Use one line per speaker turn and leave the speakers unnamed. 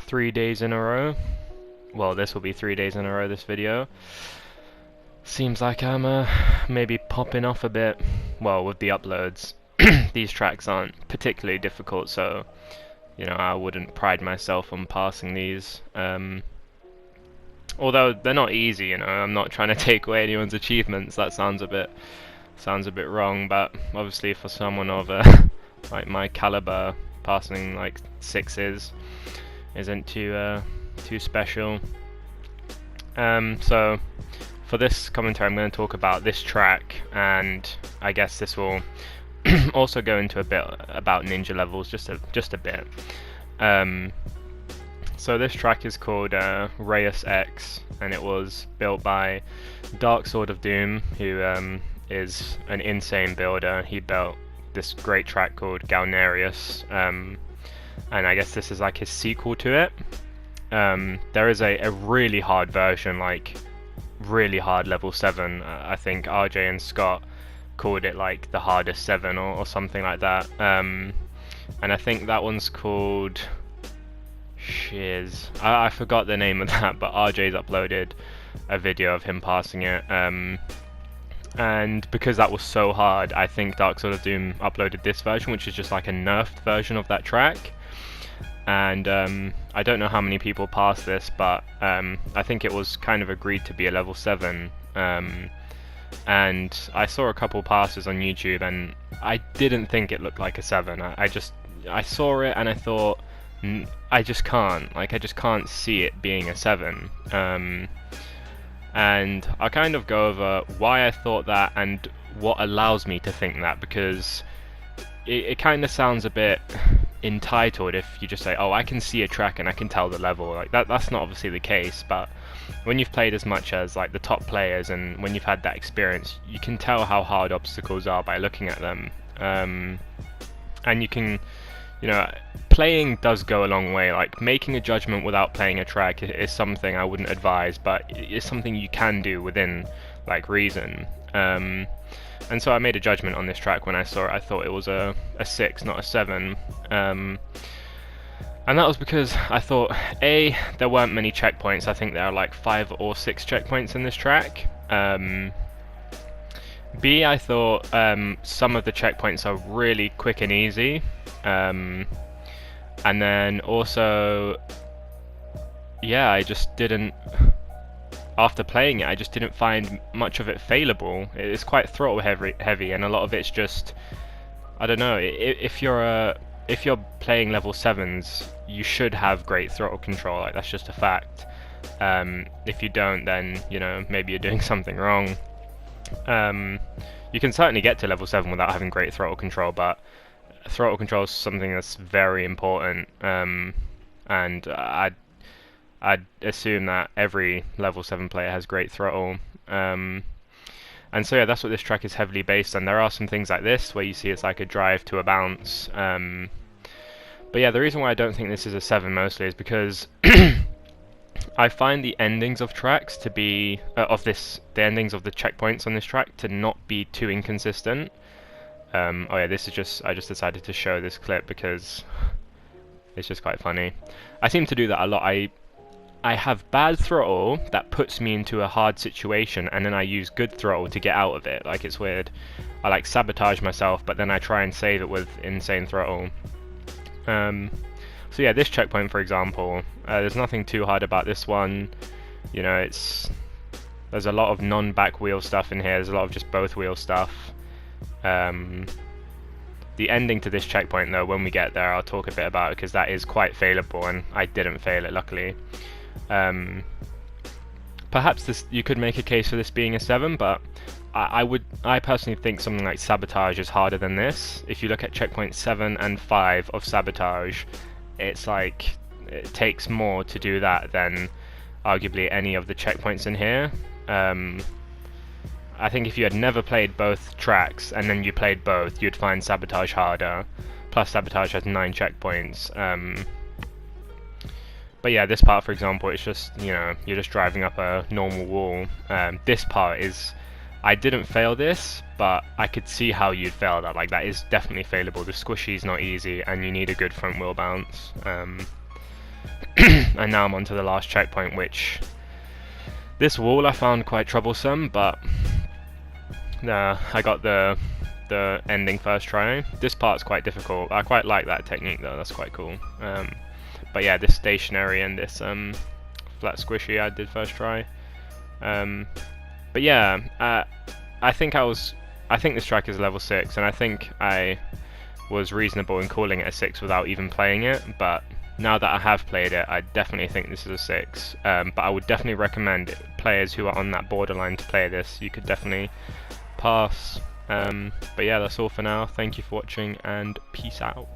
3 days in a row. Well, this will be 3 days in a row, this video. Seems like I'm maybe popping off a bit. Well, with the uploads. These tracks aren't particularly difficult, so you know, I wouldn't pride myself on passing these. Although they're not easy, you know, I'm not trying to take away anyone's achievements. That sounds a bit wrong, but obviously for someone of like my caliber, passing like 6s isn't too special. So for this commentary, I'm going to talk about this track, and I guess this will also go into a bit about ninja levels, just a bit. So this track is called Ryus X, and it was built by Dark Sword of Doom, who is an insane builder. He built this great track called Galnerius, and I guess this is like his sequel to it. There is a really hard version, like really hard level 7. I think RJ and Scott called it like the hardest 7 or something like that. And I think that one's called Shiz. I forgot the name of that, but RJ's uploaded a video of him passing it. And because that was so hard, I think Dark Sword of Doom uploaded this version, which is just like a nerfed version of that track. And I don't know how many people passed this, but I think it was kind of agreed to be a level 7. And I saw a couple passes on YouTube, and I didn't think it looked like a 7. I saw it and I thought, I just can't see it being a 7. And I'll kind of go over why I thought that and what allows me to think that, because it kind of sounds a bit entitled if you just say, oh, I can see a track and I can tell the level. Like that's not obviously the case, but when you've played as much as like the top players, and when you've had that experience, you can tell how hard obstacles are by looking at them. And you can, you know, playing does go a long way. Like making a judgment without playing a track is something I wouldn't advise, but it's something you can do within like reason. And so I made a judgment on this track when I saw it. I thought it was a 6, not a 7. And that was because I thought, A, there weren't many checkpoints. I think there are like 5 or 6 checkpoints in this track. B, I thought some of the checkpoints are really quick and easy. And then also, yeah, I just didn't... After playing it, I just didn't find much of it failable. It's quite throttle heavy, and a lot of it's just, I don't know. If you're playing level 7s, you should have great throttle control. Like that's just a fact. If you don't, then you know maybe you're doing something wrong. You can certainly get to level 7 without having great throttle control, but throttle control is something that's very important. And I'd assume that every level 7 player has great throttle. And so yeah, that's what this track is heavily based on. There are some things like this where you see it's like a drive to a bounce. But yeah, the reason why I don't think this is a 7 mostly is because I find the endings of tracks to be the endings of the checkpoints on this track to not be too inconsistent. Oh yeah, I just decided to show this clip because it's just quite funny. I seem to do that a lot. I have bad throttle that puts me into a hard situation, and then I use good throttle to get out of it. Like, it's weird. I like sabotage myself, but then I try and save it with insane throttle. So yeah, this checkpoint, for example, there's nothing too hard about this one. You know, there's a lot of non-back wheel stuff in here. There's a lot of just both wheel stuff. The ending to this checkpoint, though, when we get there, I'll talk a bit about it, because that is quite failable, and I didn't fail it, luckily. Perhaps you could make a case for this being a 7, but I personally think something like Sabotage is harder than this. If you look at checkpoint 7 and 5 of Sabotage, it's like it takes more to do that than arguably any of the checkpoints in here. I think if you had never played both tracks and then you played both, you'd find Sabotage harder. Plus Sabotage has 9 checkpoints. But yeah, this part, for example, it's just, you know, you're just driving up a normal wall. This part is, I didn't fail this, but I could see how you'd fail that. Like, that is definitely failable. The squishy is not easy, and you need a good front wheel bounce. And now I'm on to the last checkpoint, which this wall I found quite troublesome, but I got the ending first try. This part's quite difficult. I quite like that technique though, that's quite cool. But yeah, this stationary and this flat squishy I did first try. But yeah, I think this track is level 6, and I think I was reasonable in calling it a 6 without even playing it, but now that I have played it, I definitely think this is a 6. But I would definitely recommend players who are on that borderline to play this. You could definitely pass. But yeah, that's all for now. Thank you for watching, and peace out.